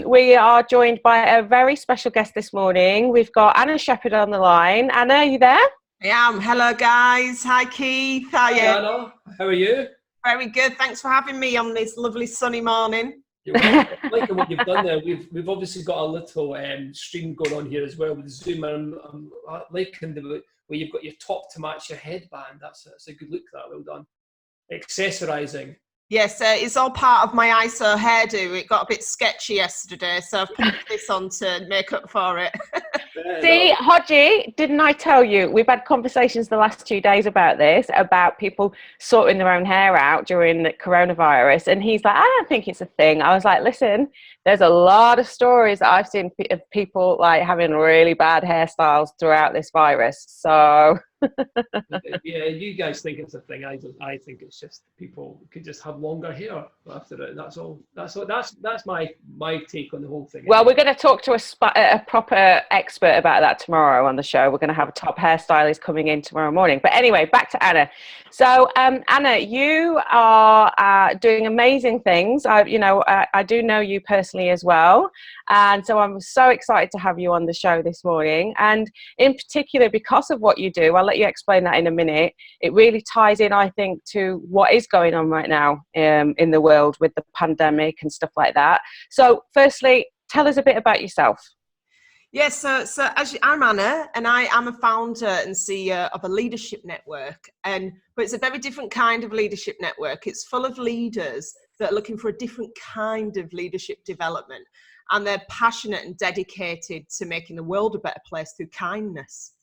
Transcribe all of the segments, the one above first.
we are joined by a very special guest this morning. We've got Anna Shepherd on the line. Anna, are you there? I am. Hello, guys. Hi, Keith. How are you? Hi, Anna. How are you? Very good. Thanks for having me on this lovely sunny morning. You're welcome. I'm liking what you've done there. We've obviously got a little stream going on here as well with Zoom, and I'm liking the way you've got your top to match your headband. That's a good look. That well done. Accessorizing. Yes, it's all part of my ISO hairdo. It got a bit sketchy yesterday, so I've put this on to make up for it. See, Hodgie, didn't I tell you? We've had conversations the last 2 days about this, about people sorting their own hair out during the coronavirus. And he's like, I don't think it's a thing. I was like, listen, there's a lot of stories that I've seen of people like having really bad hairstyles throughout this virus. So... Yeah, you guys think it's a thing. I think it's just people could just have longer hair after it. That's all. That's my take on the whole thing. Well, we're going to talk to a proper expert about that tomorrow on the show. We're going to have a top hairstylist coming in tomorrow morning. But anyway, back to Anna. So, Anna, you are doing amazing things. I do know you personally as well, and so I'm so excited to have you on the show this morning. And in particular, because of what you do, I'll let you explain that in a minute. It really ties in, I think, to what is going on right now in the world with the pandemic and stuff like that. So firstly, tell us a bit about yourself. Yes, so I'm Anna, and I am a founder and CEO of a leadership network. But it's a very different kind of leadership network. It's full of leaders that are looking for a different kind of leadership development. And they're passionate and dedicated to making the world a better place through kindness.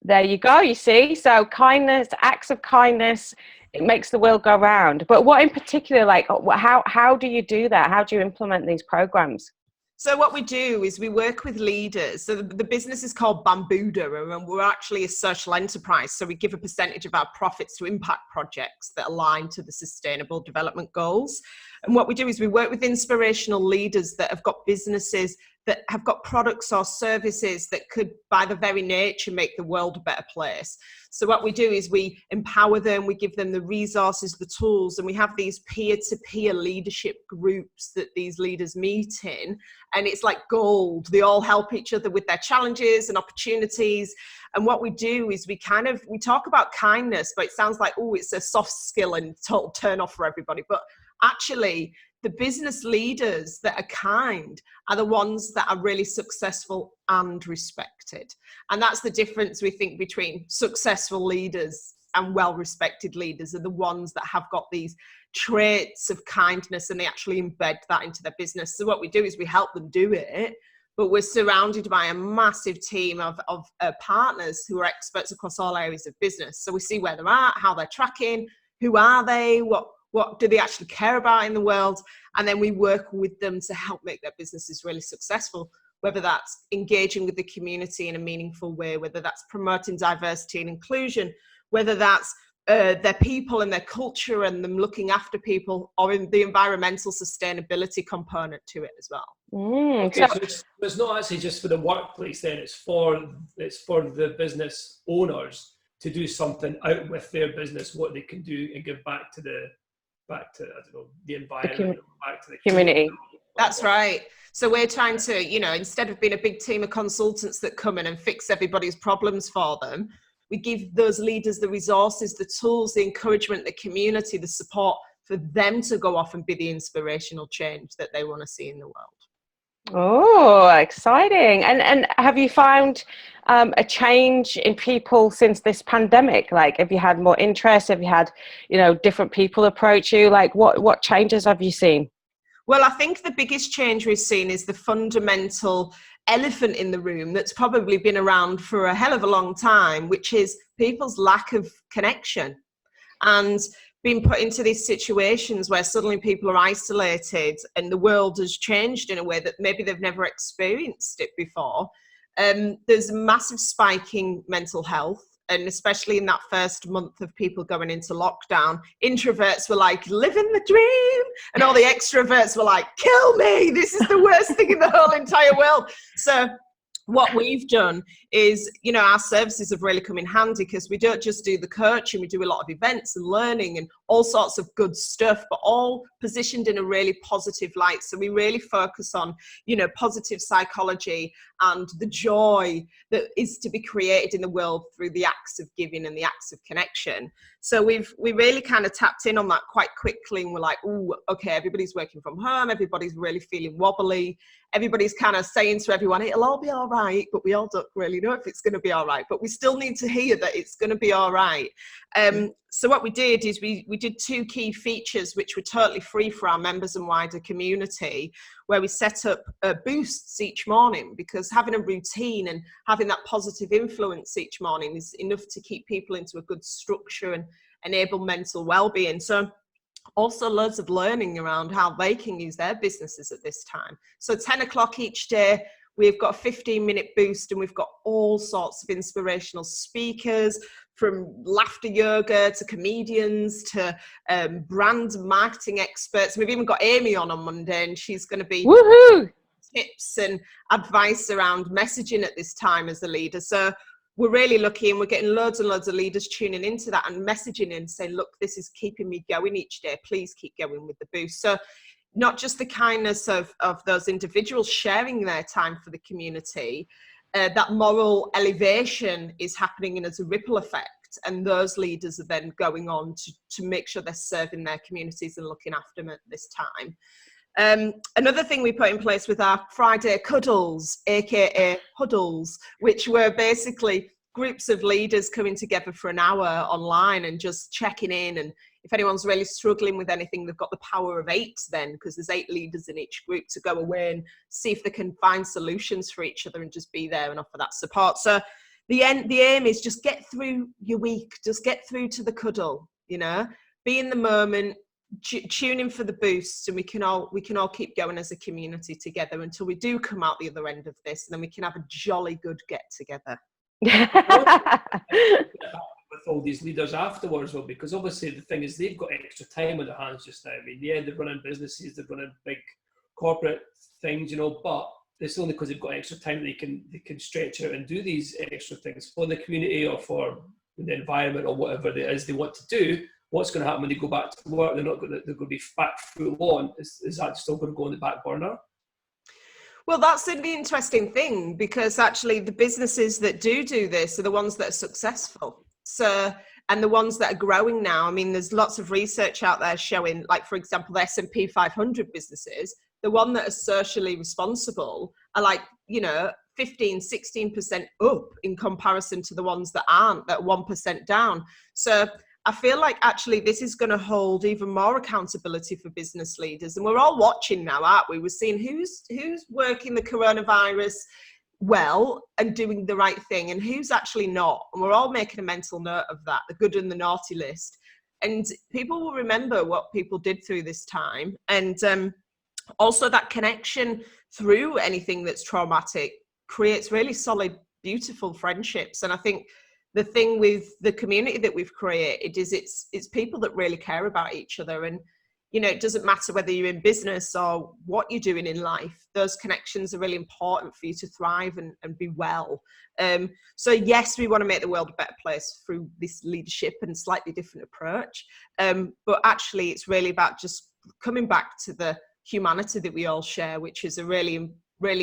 There you go, you see. So kindness, acts of kindness, it makes the world go round. But what in particular, like how do you do that? How do you implement these programs? So what we do is we work with leaders. So the business is called Durham, and we're actually a social enterprise. So we give a percentage of our profits to impact projects that align to the Sustainable Development Goals. And what we do is we work with inspirational leaders that have got businesses that have got products or services that could, by the very nature, make the world a better place. So what we do is we empower them, we give them the resources, the tools, and we have these peer-to-peer leadership groups that these leaders meet in. And it's like gold. They all help each other with their challenges and opportunities. And what we do is we talk about kindness, but it sounds like, oh, it's a soft skill and total turn off for everybody. But actually, the business leaders that are kind are the ones that are really successful and respected. And that's the difference, we think, between successful leaders and well-respected leaders, are the ones that have got these traits of kindness and they actually embed that into their business. So what we do is we help them do it, but we're surrounded by a massive team of partners who are experts across all areas of business. So we see where they're at, how they're tracking, who are they, what do they actually care about in the world? And then we work with them to help make their businesses really successful, whether that's engaging with the community in a meaningful way, whether that's promoting diversity and inclusion, whether that's their people and their culture and them looking after people, or in the environmental sustainability component to it as well. Okay, so it's not actually just for the workplace then, it's for the business owners to do something out with their business, what they can do and give back to the environment, back to the community. That's right. So we're trying to, instead of being a big team of consultants that come in and fix everybody's problems for them, we give those leaders the resources, the tools, the encouragement, the community, the support for them to go off and be the inspirational change that they want to see in the world. Oh, exciting. And have you found a change in people since this pandemic? Like, have you had more interest? Have you had, different people approach you? Like, what changes have you seen? Well, I think the biggest change we've seen is the fundamental elephant in the room that's probably been around for a hell of a long time, which is people's lack of connection and being put into these situations where suddenly people are isolated and the world has changed in a way that maybe they've never experienced it before. There's a massive spike in mental health. And especially in that first month of people going into lockdown, introverts were like, living the dream. And all the extroverts were like, kill me. This is the worst thing in the whole entire world. So what we've done is, our services have really come in handy because we don't just do the coaching, we do a lot of events and learning and all sorts of good stuff, but all positioned in a really positive light. So we really focus on, you know, positive psychology and the joy that is to be created in the world through the acts of giving and the acts of connection. So we really kind of tapped in on that quite quickly, and we're like, oh, okay, everybody's working from home, everybody's really feeling wobbly, everybody's kind of saying to everyone, it'll all be all right, but we all don't really know if it's going to be all right, but we still need to hear that it's going to be all right. So what we did is we did 2 key features which were totally free for our members and wider community, where we set up boosts each morning, because having a routine and having that positive influence each morning is enough to keep people into a good structure and enable mental well-being. So also loads of learning around how they can use their businesses at this time. So 10 o'clock each day, we've got a 15-minute boost, and we've got all sorts of inspirational speakers, from laughter yoga to comedians to brand marketing experts. We've even got Amy on Monday, and she's going to be Woohoo! tips and advice around messaging at this time as a leader. So we're really lucky, and we're getting loads and loads of leaders tuning into that and messaging in, saying, look, this is keeping me going each day. Please keep going with the boost. So not just the kindness of those individuals sharing their time for the community, that moral elevation is happening in as a ripple effect, and those leaders are then going on to make sure they're serving their communities and looking after them at this time. Another thing we put in place with our Friday cuddles, aka huddles, which were basically groups of leaders coming together for an hour online and just checking in, and if anyone's really struggling with anything, they've got the power of 8 then, because there's 8 leaders in each group to go away and see if they can find solutions for each other and just be there and offer that support. So the aim is just get through your week, just get through to the cuddle, you know, be in the moment, tune in for the boost, and we can all keep going as a community together until we do come out the other end of this, and then we can have a jolly good get together. With all these leaders afterwards, well, because obviously the thing is they've got extra time on their hands just now. I mean, yeah, they're running businesses, they're running big corporate things, you know, but it's only because they've got extra time that they can stretch out and do these extra things for the community or for the environment or whatever it is they want to do. What's going to happen when they go back to work? They're going to be back full on. Is that still going to go on the back burner? Well, that's the interesting thing, because actually the businesses that do this are the ones that are successful. So, and the ones that are growing now, I mean, there's lots of research out there showing, like, for example, the S&P 500 businesses, the one that are socially responsible are like, you know, 15-16% up in comparison to the ones that aren't, that 1% down. So I feel like actually this is going to hold even more accountability for business leaders. And we're all watching now, aren't we? We're seeing who's working the coronavirus well and doing the right thing, and who's actually not. And we're all making a mental note of that, the good and the naughty list. And people will remember what people did through this time. And also that connection through anything that's traumatic creates really solid, beautiful friendships. And I think the thing with the community that we've created is it's people that really care about each other. And, you know, it doesn't matter whether you're in business or what you're doing in life, those connections are really important for you to thrive and be well. So yes, we want to make the world a better place through this leadership and slightly different approach. But actually it's really about just coming back to the humanity that we all share, which is a really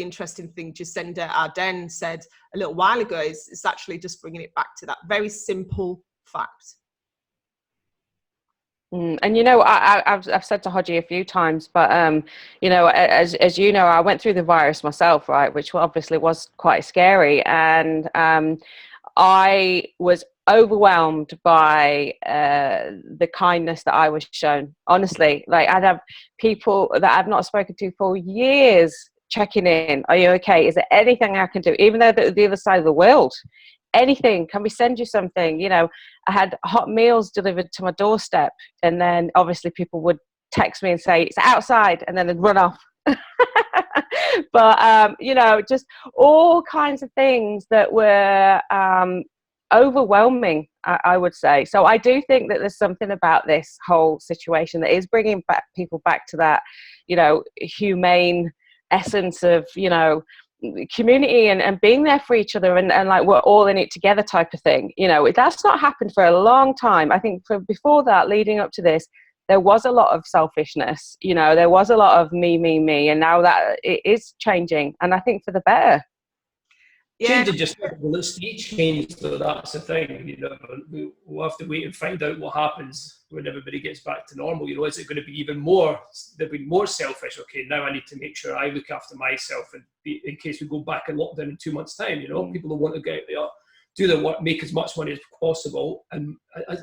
interesting thing Jacinda Ardern said a little while ago. It's actually just bringing it back to that very simple fact. And you know, I've said to Hodgie a few times, but you know, as you know, I went through the virus myself, right, which obviously was quite scary, and I was overwhelmed by the kindness that I was shown. Honestly, like I'd have people that I've not spoken to for years checking in. Are you okay? Is there anything I can do? Even though they're the other side of the world. Anything, can we send you something? You know, I had hot meals delivered to my doorstep, and then obviously people would text me and say it's outside, and then they'd run off. But you know, just all kinds of things that were overwhelming, I would say. So I do think that there's something about this whole situation that is bringing back people back to that, you know, humane essence of, you know, community and being there for each other and like we're all in it together type of thing. You know, that's not happened for a long time. I think before that, leading up to this, there was a lot of selfishness, you know, there was a lot of me, and now that it is changing, and I think for the better. Yeah. Change just the stage change, though. That's the thing. You know, we'll have to wait and find out what happens when everybody gets back to normal. You know, is it going to be even more? They'll be more selfish. Okay, now I need to make sure I look after myself, and in case we go back in lockdown in 2 months' time. You know, people will want to get out there, do their work, make as much money as possible, and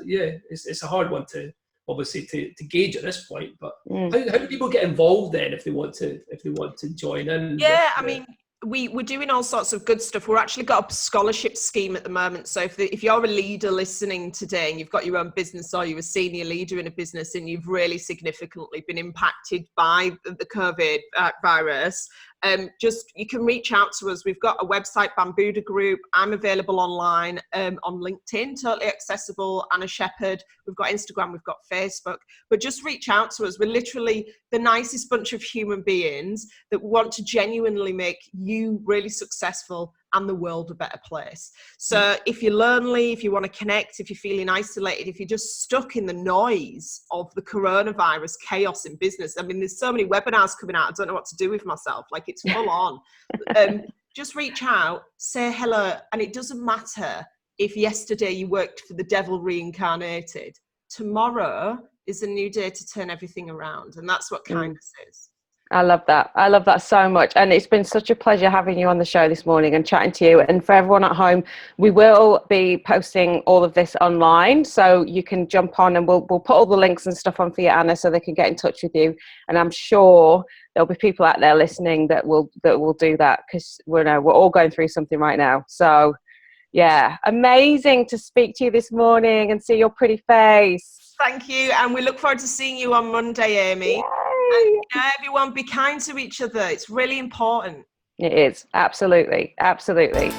yeah, it's a hard one to obviously to gauge at this point. But how do people get involved then if they want to join in? Yeah, I mean, we're doing all sorts of good stuff. We're actually got a scholarship scheme at the moment. So if you're a leader listening today and you've got your own business, or you're a senior leader in a business and you've really significantly been impacted by the COVID virus, just you can reach out to us. We've got a website, Bambuda Group. I'm available online on LinkedIn, totally accessible. Anna Shepherd. We've got Instagram, we've got Facebook. But just reach out to us. We're literally the nicest bunch of human beings that want to genuinely make you really successful and the world a better place. So if you're lonely, if you want to connect, if you're feeling isolated, if you're just stuck in the noise of the coronavirus chaos in business, I mean, there's so many webinars coming out, I don't know what to do with myself, like it's full on. Just reach out, say hello, and it doesn't matter if yesterday you worked for the devil reincarnated. Tomorrow is a new day to turn everything around, and that's what kindness is. I love that. I love that so much. And it's been such a pleasure having you on the show this morning and chatting to you. And for everyone at home, we will be posting all of this online. So you can jump on and we'll put all the links and stuff on for you, Anna, so they can get in touch with you. And I'm sure there'll be people out there listening that will do that, because we're all going through something right now. So yeah, amazing to speak to you this morning and see your pretty face. Thank you. And we look forward to seeing you on Monday, Amy. And everyone, be kind to each other. It's really important. It is. Absolutely. Absolutely.